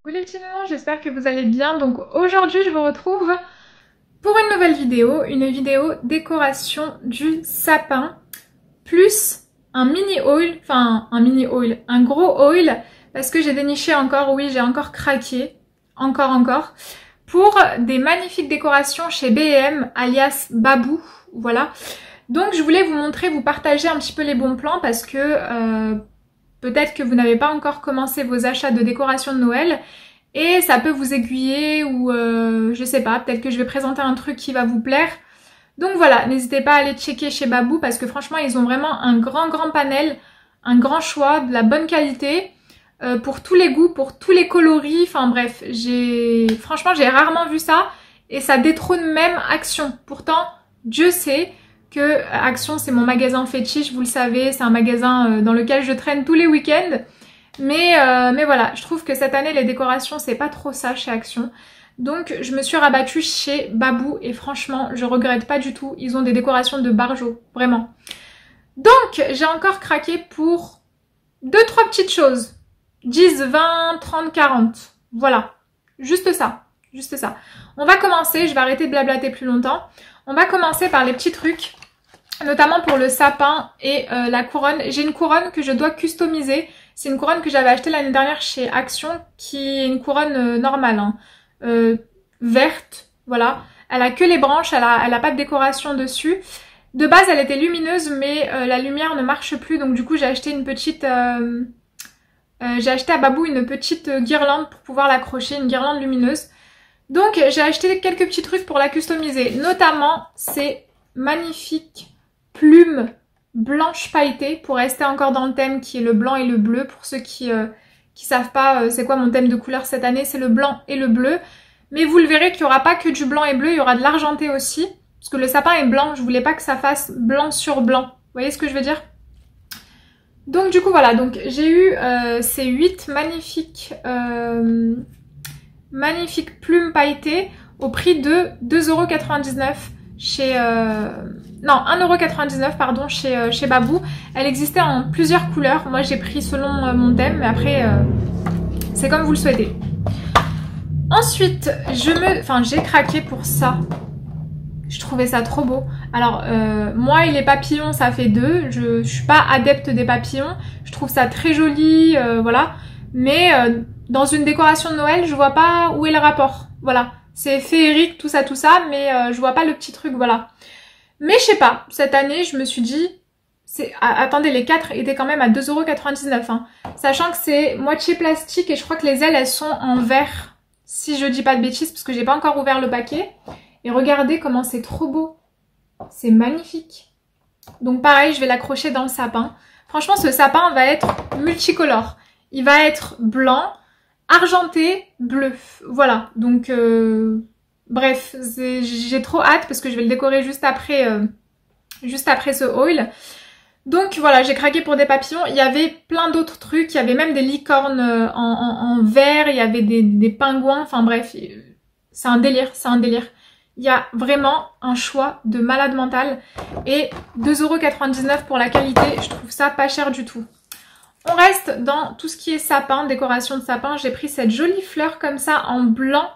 Coucou les petits mamans, j'espère que vous allez bien. Donc aujourd'hui je vous retrouve pour une nouvelle vidéo, une vidéo décoration du sapin, plus un mini haul, un gros haul, parce que j'ai déniché encore, oui j'ai encore craqué, encore, pour des magnifiques décorations chez B&M, alias Babou, voilà. Donc je voulais vous montrer, vous partager un petit peu les bons plans, parce que peut-être que vous n'avez pas encore commencé vos achats de décoration de Noël et ça peut vous aiguiller ou je sais pas, peut-être que je vais présenter un truc qui va vous plaire. Donc voilà, n'hésitez pas à aller checker chez Babou parce que franchement ils ont vraiment un grand panel, un grand choix, de la bonne qualité pour tous les goûts, pour tous les coloris, enfin bref, franchement j'ai rarement vu ça et ça détrône même Action. Pourtant, Dieu sait que Action c'est mon magasin fétiche, vous le savez, c'est un magasin dans lequel je traîne tous les week-ends. Mais voilà, je trouve que cette année les décorations c'est pas trop ça chez Action. Donc je me suis rabattue chez Babou et franchement je regrette pas du tout. Ils ont des décorations de barjo, vraiment. Donc j'ai encore craqué pour 2-3 petites choses. 10, 20, 30, 40. Voilà, juste ça. On va commencer, je vais arrêter de blablater plus longtemps. On va commencer par les petits trucs, notamment pour le sapin et la couronne. J'ai une couronne que je dois customiser. C'est une couronne que j'avais achetée l'année dernière chez Action, qui est une couronne normale, hein, verte, voilà. Elle a que les branches, elle a pas de décoration dessus. De base, elle était lumineuse, mais la lumière ne marche plus, donc du coup, j'ai acheté une petite... j'ai acheté à Babou une petite guirlande pour pouvoir l'accrocher, une guirlande lumineuse. Donc j'ai acheté quelques petits trucs pour la customiser, notamment ces magnifiques plumes blanches pailletées pour rester encore dans le thème qui est le blanc et le bleu. Pour ceux qui savent pas c'est quoi mon thème de couleur cette année, c'est le blanc et le bleu. Mais vous le verrez qu'il y aura pas que du blanc et bleu, il y aura de l'argenté aussi. Parce que le sapin est blanc, je voulais pas que ça fasse blanc sur blanc. Vous voyez ce que je veux dire? Donc du coup voilà, donc j'ai eu ces 8 magnifiques plumes pailletées au prix de 2,99€ chez... non, 1,99€ pardon, chez Babou. Elle existait en plusieurs couleurs. Moi j'ai pris selon mon thème, mais après c'est comme vous le souhaitez. Ensuite, j'ai craqué pour ça. Je trouvais ça trop beau. Alors, moi et les papillons, ça fait 2. Je suis pas adepte des papillons. Je trouve ça très joli, voilà. Mais dans une décoration de Noël, je vois pas où est le rapport. Voilà. C'est féerique, tout ça, mais je vois pas le petit truc, voilà. Mais je sais pas, cette année, je me suis dit... attendez, les 4 étaient quand même à 2,99€. Hein. Sachant que c'est moitié plastique et je crois que les ailes, elles sont en verre. Si je dis pas de bêtises, parce que j'ai pas encore ouvert le paquet. Et regardez comment c'est trop beau. C'est magnifique. Donc pareil, je vais l'accrocher dans le sapin. Franchement, ce sapin va être multicolore. Il va être blanc, argenté, bleu. Voilà. Donc, bref, j'ai trop hâte parce que je vais le décorer juste après ce haul. Donc voilà, j'ai craqué pour des papillons. Il y avait plein d'autres trucs. Il y avait même des licornes en verre. Il y avait des pingouins. Enfin bref, c'est un délire, Il y a vraiment un choix de malade mental. Et 2,99€ pour la qualité, je trouve ça pas cher du tout. On reste dans tout ce qui est sapin, décoration de sapin. J'ai pris cette jolie fleur comme ça en blanc,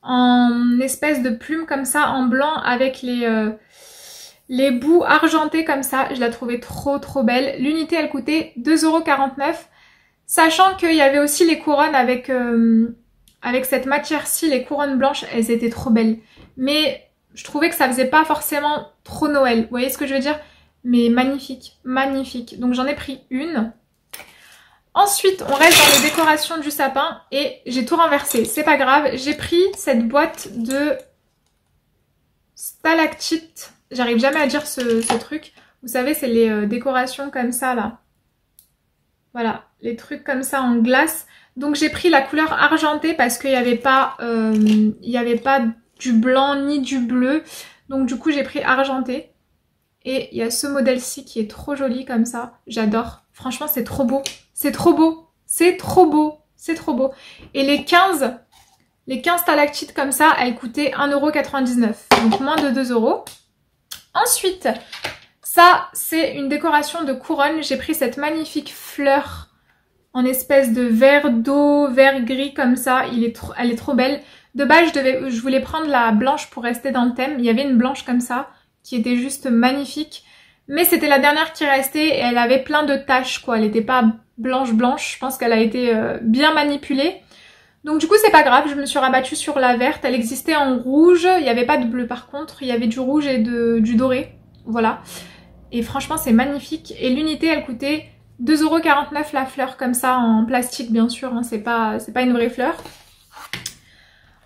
en espèce de plume comme ça en blanc avec les bouts argentés comme ça. Je la trouvais trop belle. L'unité elle coûtait 2,49€. Sachant qu'il y avait aussi les couronnes avec cette matière-ci, les couronnes blanches, elles étaient trop belles. Mais je trouvais que ça faisait pas forcément trop Noël. Vous voyez ce que je veux dire? Mais magnifique. Donc j'en ai pris une. Ensuite, on reste dans les décorations du sapin et j'ai tout renversé. C'est pas grave. J'ai pris cette boîte de stalactites. J'arrive jamais à dire ce truc. Vous savez, c'est les décorations comme ça, là. Voilà, les trucs comme ça en glace. Donc j'ai pris la couleur argentée parce qu'il n'y avait pas du blanc ni du bleu. Donc du coup j'ai pris argenté. Et il y a ce modèle-ci qui est trop joli comme ça. J'adore. Franchement c'est trop beau. Et les 15 stalactites comme ça, elles coûtaient 1,99€. Donc moins de 2€. Ensuite, ça c'est une décoration de couronne. J'ai pris cette magnifique fleur en espèce de vert d'eau, vert gris comme ça. Elle est trop belle. De base, je voulais prendre la blanche pour rester dans le thème. Il y avait une blanche comme ça qui était juste magnifique. Mais c'était la dernière qui restait et elle avait plein de taches quoi. Elle n'était pas blanche. Je pense qu'elle a été bien manipulée. Donc du coup c'est pas grave, je me suis rabattue sur la verte. Elle existait en rouge, il n'y avait pas de bleu par contre. Il y avait du rouge et du doré. Voilà. Et franchement c'est magnifique. Et l'unité elle coûtait 2,49 € la fleur comme ça en plastique bien sûr. Hein, c'est pas une vraie fleur.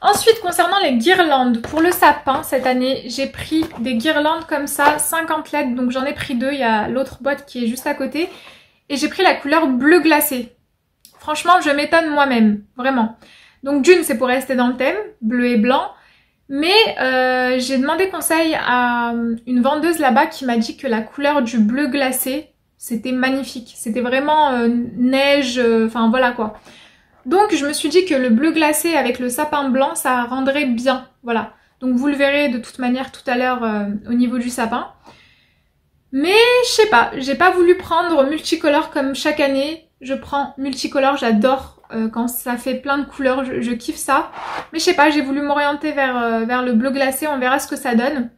Ensuite, concernant les guirlandes, pour le sapin, cette année, j'ai pris des guirlandes comme ça, 50 LED, donc j'en ai pris 2, il y a l'autre boîte qui est juste à côté. Et j'ai pris la couleur bleu glacé. Franchement, je m'étonne moi-même, vraiment. Donc d'une, c'est pour rester dans le thème, bleu et blanc. Mais j'ai demandé conseil à une vendeuse là-bas qui m'a dit que la couleur du bleu glacé, c'était magnifique. C'était vraiment neige, enfin voilà quoi. Donc je me suis dit que le bleu glacé avec le sapin blanc, ça rendrait bien, voilà. Donc vous le verrez de toute manière tout à l'heure au niveau du sapin. Mais je sais pas, j'ai pas voulu prendre multicolore comme chaque année. Je prends multicolore, j'adore quand ça fait plein de couleurs, je kiffe ça. Mais je sais pas, j'ai voulu m'orienter vers le bleu glacé, on verra ce que ça donne.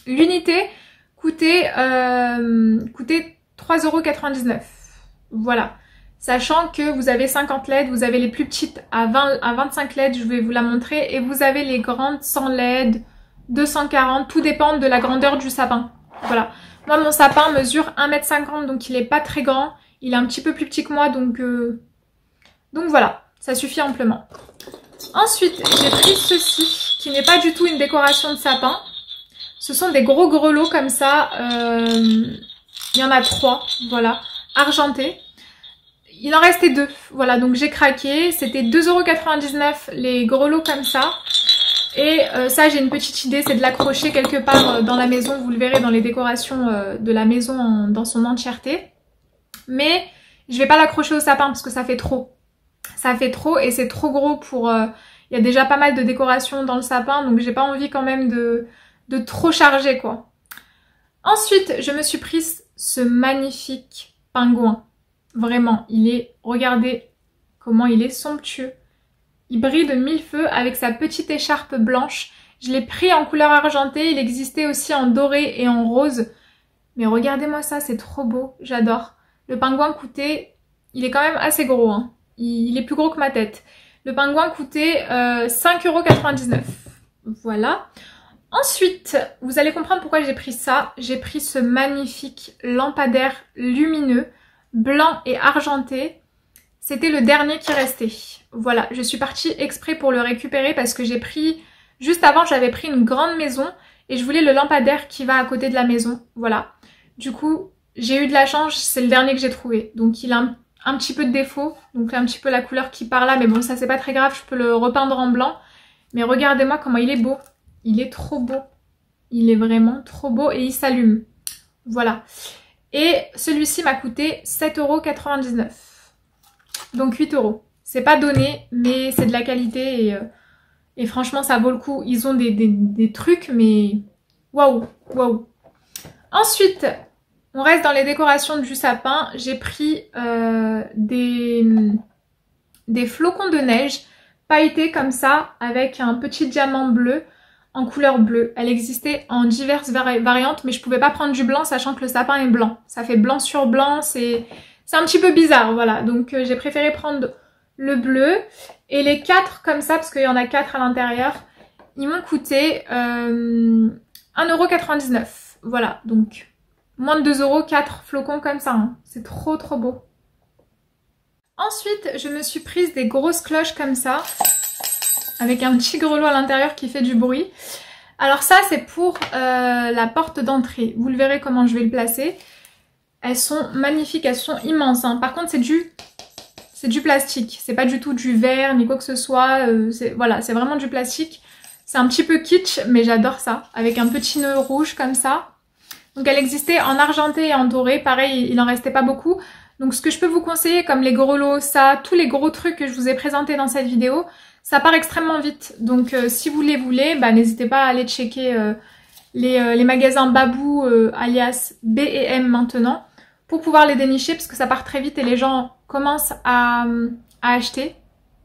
L'unité coûtait 3,99 €. Voilà. Sachant que vous avez 50 LED, vous avez les plus petites à 25 LED, je vais vous la montrer. Et vous avez les grandes 100 LED, 240, tout dépend de la grandeur du sapin. Voilà. Moi, mon sapin mesure 1,50 m, donc il est pas très grand. Il est un petit peu plus petit que moi, donc voilà, ça suffit amplement. Ensuite, j'ai pris ceci, qui n'est pas du tout une décoration de sapin. Ce sont des gros grelots comme ça. Il y en a 3, voilà, argentés. Il en restait 2, voilà, donc j'ai craqué. C'était 2,99 € les grelots comme ça. Et ça, j'ai une petite idée, c'est de l'accrocher quelque part dans la maison. Vous le verrez dans les décorations de la maison dans son entièreté. Mais je vais pas l'accrocher au sapin parce que ça fait trop. Ça fait trop et c'est trop gros pour... Il y a déjà pas mal de décorations dans le sapin, donc j'ai pas envie quand même de trop charger, quoi. Ensuite, je me suis prise ce magnifique pingouin. Vraiment, regardez comment il est somptueux. Il brille de mille feux avec sa petite écharpe blanche. Je l'ai pris en couleur argentée, il existait aussi en doré et en rose. Mais regardez-moi ça, c'est trop beau, j'adore. Le pingouin coûtait, il est quand même assez gros, hein. Il est plus gros que ma tête. Le pingouin coûtait 5,99 €. Voilà. Ensuite, vous allez comprendre pourquoi j'ai pris ça. J'ai pris ce magnifique lampadaire lumineux, blanc et argenté. C'était le dernier qui restait. Voilà, je suis partie exprès pour le récupérer parce que j'ai pris... Juste avant, j'avais pris une grande maison et je voulais le lampadaire qui va à côté de la maison. Voilà. Du coup, j'ai eu de la chance, c'est le dernier que j'ai trouvé. Donc il a un petit peu de défaut. Donc un petit peu la couleur qui part là. Mais bon, ça c'est pas très grave, je peux le repeindre en blanc. Mais regardez-moi comment il est beau. Il est trop beau. Il est vraiment trop beau et il s'allume. Voilà. Et celui-ci m'a coûté 7,99 €. Donc 8 €. C'est pas donné, mais c'est de la qualité et franchement ça vaut le coup. Ils ont des trucs, mais waouh, waouh. Ensuite, on reste dans les décorations du sapin. J'ai pris des flocons de neige pailletés comme ça, avec un petit diamant bleu en couleur bleue. Elle existait en diverses variantes, mais je pouvais pas prendre du blanc, sachant que le sapin est blanc. Ça fait blanc sur blanc, c'est un petit peu bizarre, voilà. Donc j'ai préféré prendre le bleu. Et les 4 comme ça, parce qu'il y en a 4 à l'intérieur, ils m'ont coûté 1,99 €. Voilà, donc moins de 2 €, 4 flocons comme ça. Hein. C'est trop trop beau. Ensuite, je me suis prise des grosses cloches comme ça, avec un petit grelot à l'intérieur qui fait du bruit. Alors ça, c'est pour la porte d'entrée. Vous le verrez comment je vais le placer. Elles sont magnifiques, elles sont immenses. Hein. Par contre, c'est du plastique. C'est pas du tout du verre ni quoi que ce soit. Voilà, c'est vraiment du plastique. C'est un petit peu kitsch, mais j'adore ça. Avec un petit nœud rouge comme ça. Donc elle existait en argenté et en doré. Pareil, il en restait pas beaucoup. Donc ce que je peux vous conseiller, comme les grelots, ça, tous les gros trucs que je vous ai présentés dans cette vidéo, ça part extrêmement vite. Donc si vous les voulez, bah, n'hésitez pas à aller checker les magasins Babou alias B&M maintenant pour pouvoir les dénicher parce que ça part très vite et les gens commencent à acheter.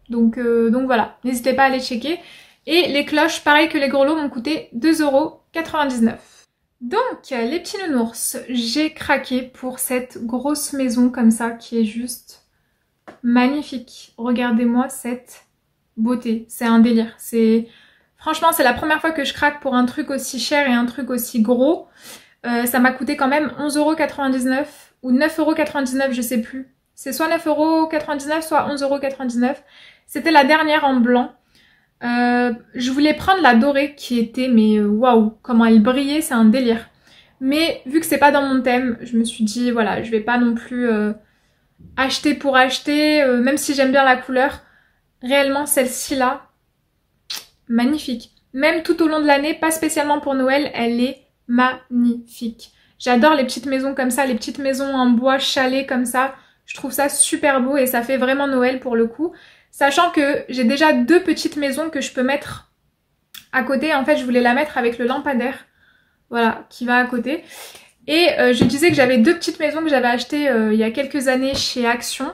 Donc voilà, n'hésitez pas à aller checker. Et les cloches, pareil que les gros lots, m'ont coûté 2,99 €. Donc, les petits nounours, j'ai craqué pour cette grosse maison comme ça qui est juste magnifique. Regardez-moi cette beauté, c'est un délire. Franchement, c'est la première fois que je craque pour un truc aussi cher et un truc aussi gros. Ça m'a coûté quand même 11,99 € ou 9,99 €, je sais plus. C'est soit 9,99 €, soit 11,99 €. C'était la dernière en blanc. Je voulais prendre la dorée qui était, mais waouh, comment elle brillait, c'est un délire. Mais vu que c'est pas dans mon thème, je me suis dit, voilà, je vais pas non plus acheter pour acheter, même si j'aime bien la couleur. Réellement, celle-ci là, magnifique. Même tout au long de l'année, pas spécialement pour Noël, elle est magnifique. J'adore les petites maisons comme ça, les petites maisons en bois chalet comme ça. Je trouve ça super beau et ça fait vraiment Noël pour le coup. Sachant que j'ai déjà 2 petites maisons que je peux mettre à côté. En fait, je voulais la mettre avec le lampadaire, voilà, qui va à côté. Et je disais que j'avais 2 petites maisons que j'avais achetées il y a quelques années chez Action.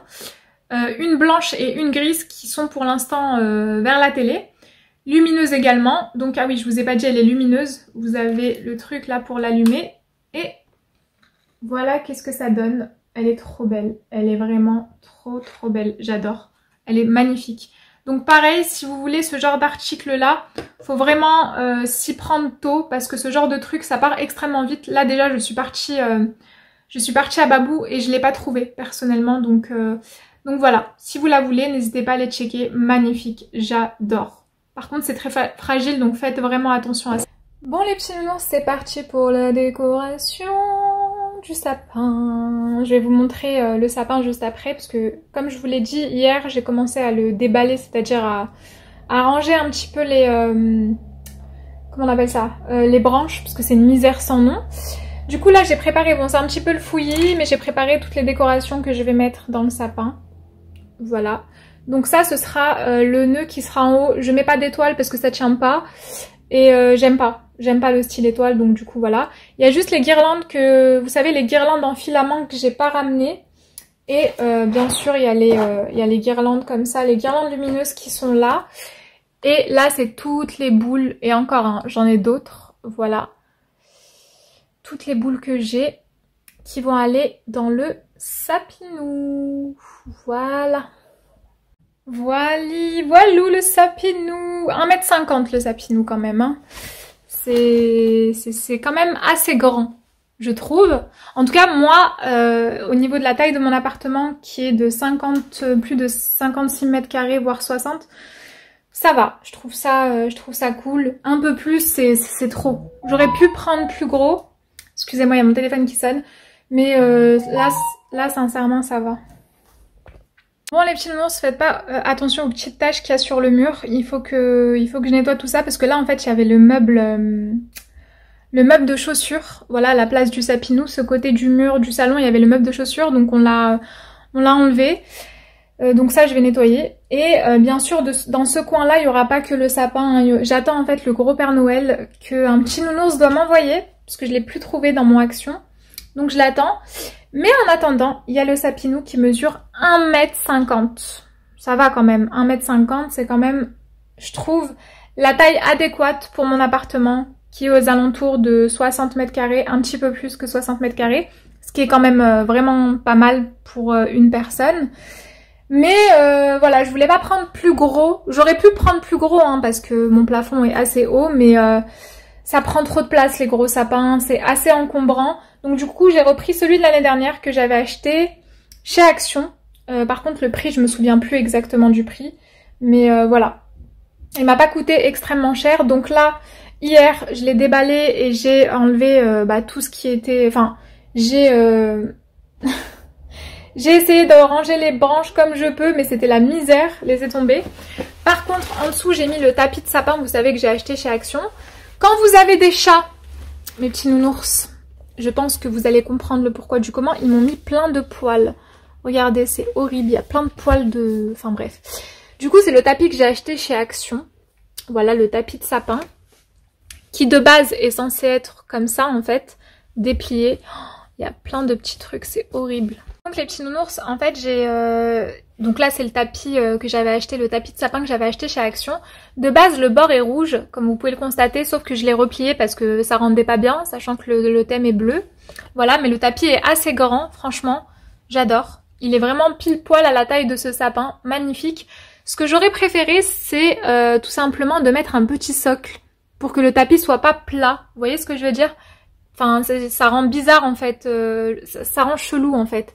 Une blanche et une grise qui sont pour l'instant vers la télé. Lumineuse également. Donc, ah oui, je vous ai pas dit, elle est lumineuse. Vous avez le truc là pour l'allumer. Et voilà, qu'est-ce que ça donne. Elle est trop belle. Elle est vraiment trop belle. J'adore. Elle est magnifique. Donc pareil, si vous voulez ce genre d'article là, faut vraiment s'y prendre tôt parce que ce genre de truc, ça part extrêmement vite. Là déjà, je suis partie à Babou et je l'ai pas trouvé personnellement. Donc voilà, si vous la voulez, n'hésitez pas à aller checker. Magnifique, j'adore. Par contre, c'est très fragile, donc faites vraiment attention à ça. Bon les petits nounours, c'est parti pour la décoration du sapin. Je vais vous montrer le sapin juste après parce que comme je vous l'ai dit hier, j'ai commencé à le déballer, c'est-à-dire à ranger un petit peu les comment on appelle ça, les branches, parce que c'est une misère sans nom. Du coup là j'ai préparé, bon c'est un petit peu le fouillis, mais j'ai préparé toutes les décorations que je vais mettre dans le sapin. Voilà. Donc ça ce sera le nœud qui sera en haut. Je mets pas d'étoile parce que ça tient pas. Et j'aime pas le style étoile, donc du coup voilà. Il y a juste les guirlandes que, vous savez, les guirlandes en filament que j'ai pas ramenées. Et bien sûr il y a les guirlandes comme ça, les guirlandes lumineuses qui sont là. Et là c'est toutes les boules, et encore hein, j'en ai d'autres, voilà. Toutes les boules que j'ai qui vont aller dans le sapinou. Voilà. Voilou le sapinou. 1,50 m le sapinou quand même. Hein. C'est quand même assez grand, je trouve. En tout cas, moi, au niveau de la taille de mon appartement, qui est de plus de 56 mètres carrés, voire 60, ça va. Je trouve ça cool. Un peu plus, c'est trop. J'aurais pu prendre plus gros. Excusez-moi, il y a mon téléphone qui sonne. Mais là, sincèrement, ça va. Bon les petits nounours, faites pas attention aux petites taches qu'il y a sur le mur. Il faut que je nettoie tout ça parce que là en fait il y avait le meuble de chaussures. Voilà, à la place du sapinou, ce côté du mur du salon, il y avait le meuble de chaussures, donc on l'a enlevé. Donc ça je vais nettoyer. Et bien sûr dans ce coin là il n'y aura pas que le sapin. Hein. J'attends en fait le gros Père Noël qu'un petit nounours doit m'envoyer parce que je l'ai plus trouvé dans mon Action. Donc je l'attends. Mais en attendant, il y a le sapinou qui mesure 1,50 m. Ça va quand même. 1,50 m, c'est quand même, je trouve, la taille adéquate pour mon appartement qui est aux alentours de 60 mètres carrés, un petit peu plus que 60 mètres carrés. Ce qui est quand même vraiment pas mal pour une personne. Mais voilà, je voulais pas prendre plus gros. J'aurais pu prendre plus gros hein, parce que mon plafond est assez haut, mais ça prend trop de place les gros sapins, c'est assez encombrant. Donc du coup j'ai repris celui de l'année dernière que j'avais acheté chez Action. Par contre le prix je me souviens plus exactement du prix. Mais voilà. Il m'a pas coûté extrêmement cher. Donc là hier je l'ai déballé et j'ai enlevé tout ce qui était... Enfin j'ai essayé de ranger les branches comme je peux, mais c'était la misère, laissez tomber. Par contre en dessous j'ai mis le tapis de sapin, vous savez que j'ai acheté chez Action. Quand vous avez des chats, mes petits nounours, je pense que vous allez comprendre le pourquoi du comment. Ils m'ont mis plein de poils. Regardez, c'est horrible. Il y a plein de poils de... Enfin bref. Du coup, c'est le tapis que j'ai acheté chez Action. Voilà, le tapis de sapin. Qui de base est censé être comme ça, en fait. Déplié. Oh, Il y a plein de petits trucs, c'est horrible. Donc les petits nounours, en fait j'ai... Donc là c'est le tapis que j'avais acheté, le tapis de sapin que j'avais acheté chez Action. De base le bord est rouge, comme vous pouvez le constater, sauf que je l'ai replié parce que ça rendait pas bien, sachant que le thème est bleu. Voilà, mais le tapis est assez grand, franchement, j'adore. Il est vraiment pile poil à la taille de ce sapin, magnifique. Ce que j'aurais préféré, c'est tout simplement de mettre un petit socle pour que le tapis soit pas plat. Vous voyez ce que je veux dire? Enfin, ça rend bizarre en fait, ça rend chelou en fait.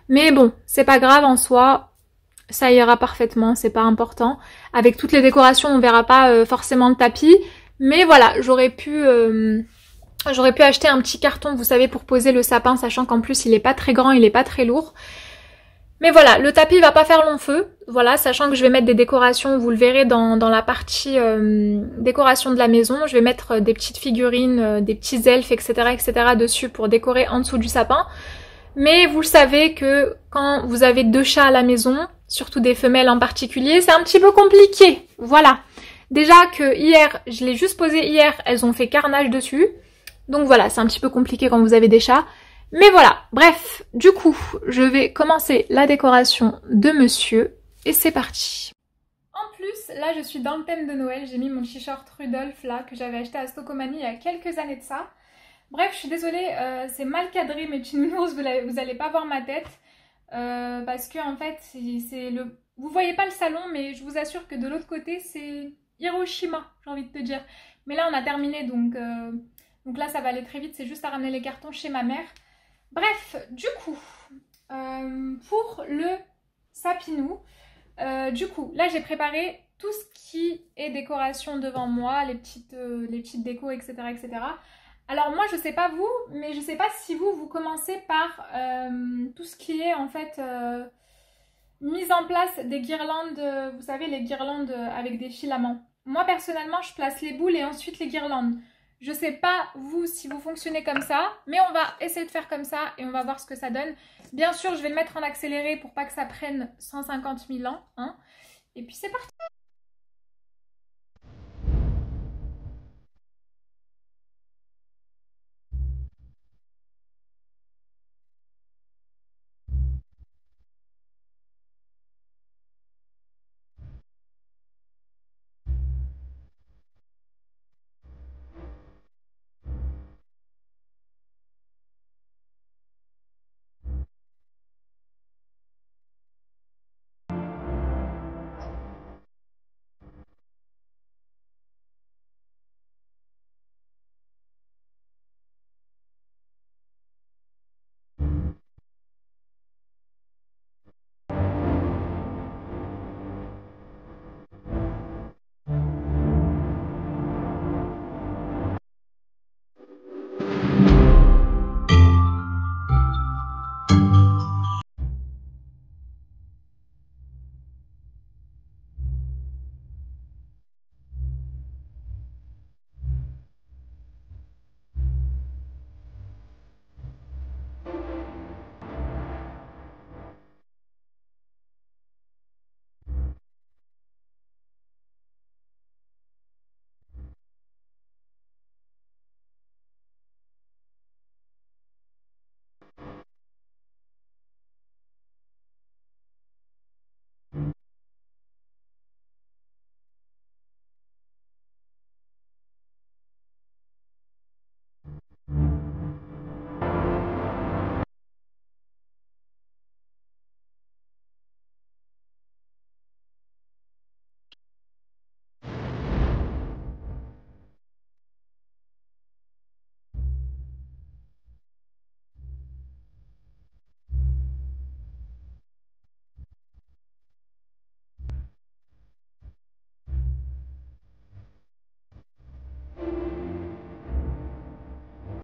Mais bon, c'est pas grave en soi, ça ira parfaitement, c'est pas important. Avec toutes les décorations, on verra pas forcément le tapis. Mais voilà, j'aurais pu acheter un petit carton, vous savez, pour poser le sapin, sachant qu'en plus il est pas très grand, il est pas très lourd. Mais voilà, le tapis va pas faire long feu, voilà, sachant que je vais mettre des décorations, vous le verrez dans la partie décoration de la maison, je vais mettre des petites figurines, des petits elfes, etc., etc. dessus pour décorer en dessous du sapin. Mais vous le savez que quand vous avez 2 chats à la maison, surtout des femelles en particulier, c'est un petit peu compliqué, voilà. Déjà que hier, je l'ai juste posé hier, elles ont fait carnage dessus, donc voilà, c'est un petit peu compliqué quand vous avez des chats. Mais voilà, bref, du coup, je vais commencer la décoration de monsieur et c'est parti. En plus, là je suis dans le thème de Noël, j'ai mis mon t-shirt Rudolph là que j'avais acheté à Stocomanie il y a quelques années de ça. Bref, je suis désolée, c'est mal cadré mes petits nounours, vous allez pas voir ma tête. Parce que en fait, c'est le... Vous voyez pas le salon, mais je vous assure que de l'autre côté, c'est Hiroshima, j'ai envie de te dire. Mais là on a terminé, donc là ça va aller très vite, c'est juste à ramener les cartons chez ma mère. Bref, du coup, pour le sapinou, du coup, là j'ai préparé tout ce qui est décoration devant moi, les petites décos, etc., etc. Alors moi, je sais pas vous, mais je sais pas si vous commencez par tout ce qui est en fait mise en place des guirlandes, vous savez, les guirlandes avec des filaments. Moi, personnellement, je place les boules et ensuite les guirlandes. Je sais pas vous si vous fonctionnez comme ça, mais on va essayer de faire comme ça et on va voir ce que ça donne. Bien sûr, je vais le mettre en accéléré pour pas que ça prenne 150 000 ans. Hein. Et puis c'est parti.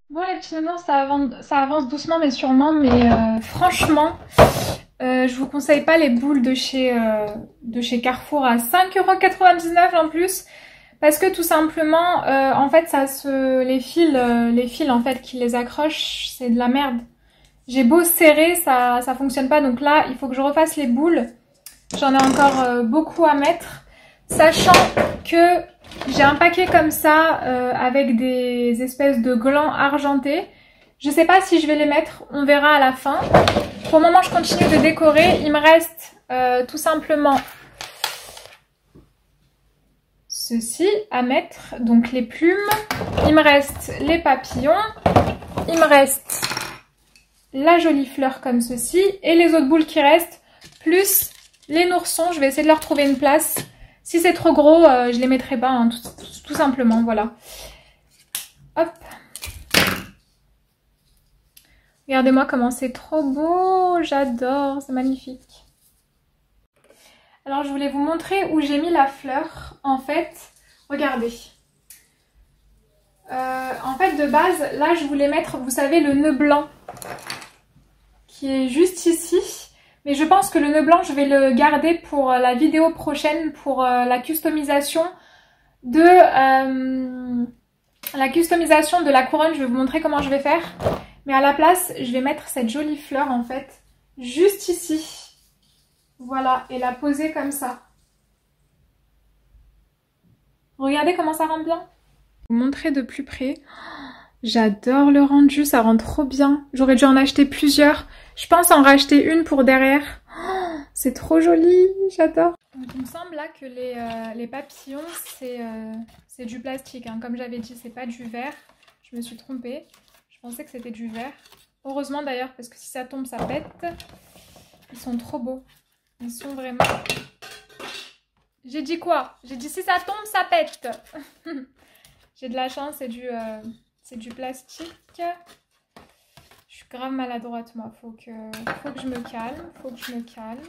Bon les petits nounous, ça avance doucement mais sûrement, mais franchement, je vous conseille pas les boules de chez Carrefour à 5,99 € en plus, parce que tout simplement, en fait, les fils en fait qui les accrochent, c'est de la merde. J'ai beau serrer, ça fonctionne pas, donc là, il faut que je refasse les boules. J'en ai encore beaucoup à mettre, sachant que j'ai un paquet comme ça avec des espèces de glands argentés. Je sais pas si je vais les mettre, on verra à la fin. Pour le moment, je continue de décorer. Il me reste tout simplement ceci à mettre, donc les plumes. Il me reste les papillons. Il me reste la jolie fleur comme ceci. Et les autres boules qui restent, plus les noursons. Je vais essayer de leur trouver une place. Si c'est trop gros, je les mettrai pas, hein, tout simplement, voilà. Hop. Regardez-moi comment c'est trop beau, j'adore, c'est magnifique. Alors je voulais vous montrer où j'ai mis la fleur. En fait, regardez. En fait de base, là je voulais mettre, vous savez, le nœud blanc qui est juste ici. Mais je pense que le nœud blanc, je vais le garder pour la vidéo prochaine, pour la customisation de la couronne. Je vais vous montrer comment je vais faire. Mais à la place, je vais mettre cette jolie fleur en fait, juste ici. Voilà, et la poser comme ça. Regardez comment ça rend bien. Je vais vous montrer de plus près. J'adore le rendu, ça rend trop bien. J'aurais dû en acheter plusieurs. Je pense en racheter une pour derrière. C'est trop joli, j'adore. Il me semble là que les papillons, c'est du plastique. Hein. Comme j'avais dit, c'est pas du verre. Je me suis trompée. Je pensais que c'était du verre. Heureusement d'ailleurs, parce que si ça tombe, ça pète. Ils sont trop beaux. Ils sont vraiment... J'ai dit quoi? J'ai dit si ça tombe, ça pète. J'ai de la chance, c'est du plastique. Je suis grave maladroite, moi. Faut que je me calme. Faut que je me calme.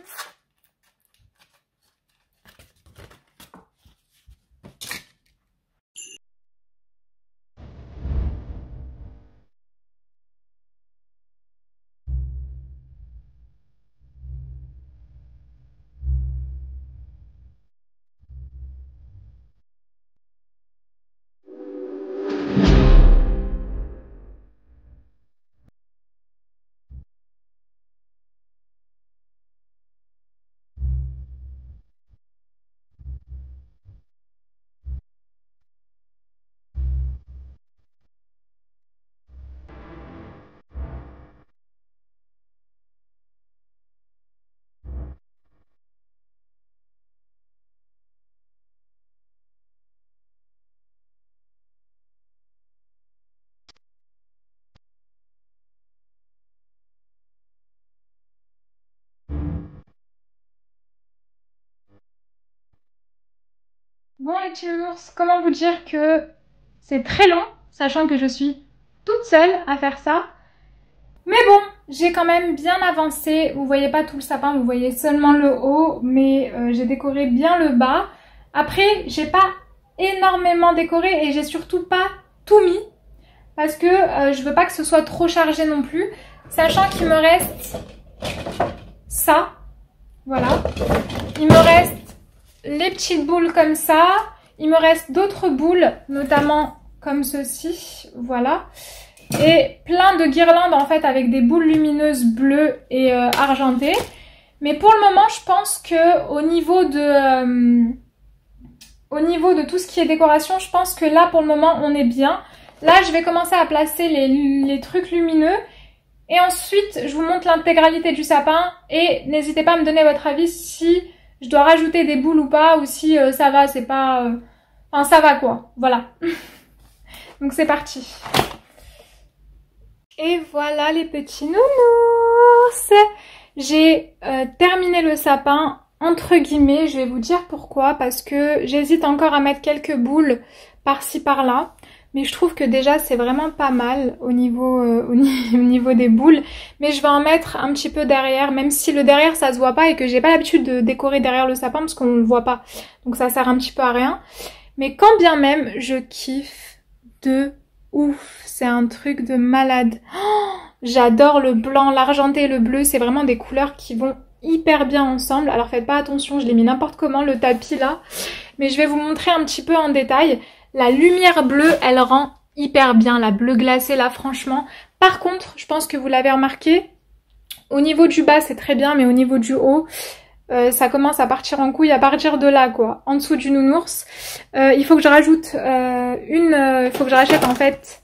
Bon les petits nounours, comment vous dire que c'est très long, sachant que je suis toute seule à faire ça. Mais bon, j'ai quand même bien avancé. Vous voyez pas tout le sapin, vous voyez seulement le haut, mais j'ai décoré bien le bas. Après, j'ai pas énormément décoré et j'ai surtout pas tout mis parce que je veux pas que ce soit trop chargé non plus, sachant qu'il me reste ça, voilà. Il me reste les petites boules comme ça. Il me reste d'autres boules, notamment comme ceci, voilà. Et plein de guirlandes en fait avec des boules lumineuses bleues et argentées. Mais pour le moment, je pense que au niveau de tout ce qui est décoration, je pense que là pour le moment on est bien. Là, je vais commencer à placer les trucs lumineux. Et ensuite, je vous montre l'intégralité du sapin. Et n'hésitez pas à me donner votre avis si je dois rajouter des boules ou pas. Ou si ça va, c'est pas... Enfin, ça va quoi. Voilà. Donc c'est parti. Et voilà les petits nounous. J'ai terminé le sapin, entre guillemets. Je vais vous dire pourquoi. Parce que j'hésite encore à mettre quelques boules par-ci par-là. Mais je trouve que déjà c'est vraiment pas mal au niveau des boules. Mais je vais en mettre un petit peu derrière, même si le derrière ça se voit pas et que j'ai pas l'habitude de décorer derrière le sapin parce qu'on le voit pas. Donc ça sert un petit peu à rien. Mais quand bien même, je kiffe de ouf. C'est un truc de malade. Oh, j'adore le blanc, l'argenté et le bleu. C'est vraiment des couleurs qui vont hyper bien ensemble. Alors faites pas attention, je l'ai mis n'importe comment le tapis là. Mais je vais vous montrer un petit peu en détail. La lumière bleue, elle rend hyper bien, la bleue glacée là, franchement. Par contre, je pense que vous l'avez remarqué, au niveau du bas, c'est très bien, mais au niveau du haut, ça commence à partir en couille à partir de là, quoi. En dessous du nounours. Il faut que je rajoute il faut que je rachète en fait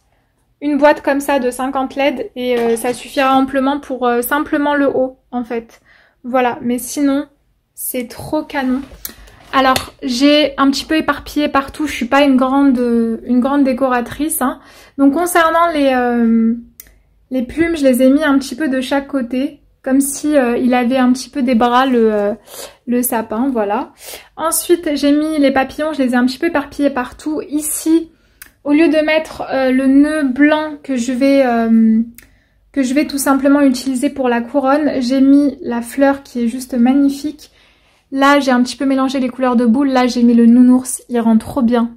une boîte comme ça de 50 LED et ça suffira amplement pour simplement le haut en fait. Voilà, mais sinon c'est trop canon. Alors j'ai un petit peu éparpillé partout, je suis pas une grande décoratrice, hein. Donc concernant les plumes, je les ai mis un petit peu de chaque côté, comme si il avait un petit peu des bras le sapin, voilà. Ensuite j'ai mis les papillons, je les ai un petit peu éparpillés partout. Ici, au lieu de mettre le nœud blanc que je vais tout simplement utiliser pour la couronne, j'ai mis la fleur qui est juste magnifique. Là, j'ai un petit peu mélangé les couleurs de boule. Là, j'ai mis le nounours. Il rend trop bien.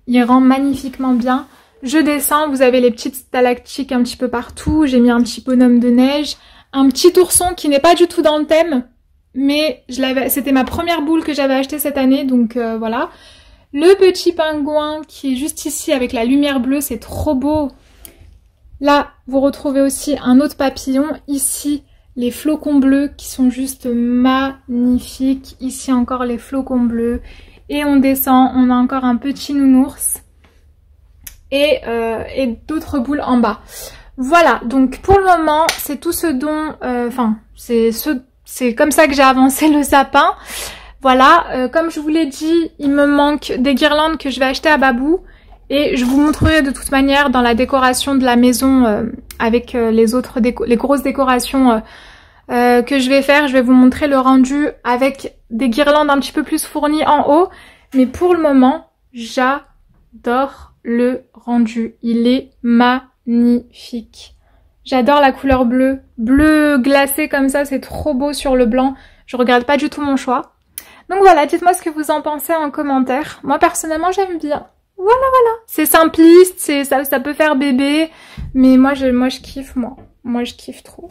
Il rend magnifiquement bien. Je descends. Vous avez les petites stalactites un petit peu partout. J'ai mis un petit bonhomme de neige. Un petit ourson qui n'est pas du tout dans le thème. Mais c'était ma première boule que j'avais achetée cette année. Donc, voilà. Le petit pingouin qui est juste ici avec la lumière bleue. C'est trop beau. Là, vous retrouvez aussi un autre papillon. Ici, les flocons bleus qui sont juste magnifiques. Ici encore les flocons bleus. Et on descend, on a encore un petit nounours. Et d'autres boules en bas. Voilà, donc pour le moment, c'est tout ce dont... c'est comme ça que j'ai avancé le sapin. Voilà, comme je vous l'ai dit, il me manque des guirlandes que je vais acheter à Babou. Et je vous montrerai de toute manière dans la décoration de la maison avec les grosses décorations que je vais faire. Je vais vous montrer le rendu avec des guirlandes un petit peu plus fournies en haut. Mais pour le moment, j'adore le rendu. Il est magnifique. J'adore la couleur bleue. Bleu glacé comme ça, c'est trop beau sur le blanc. Je regrette pas du tout mon choix. Donc voilà, dites-moi ce que vous en pensez en commentaire. Moi personnellement, j'aime bien. Voilà, voilà. C'est simpliste, ça peut faire bébé. Mais moi je kiffe, moi. Moi, je kiffe trop.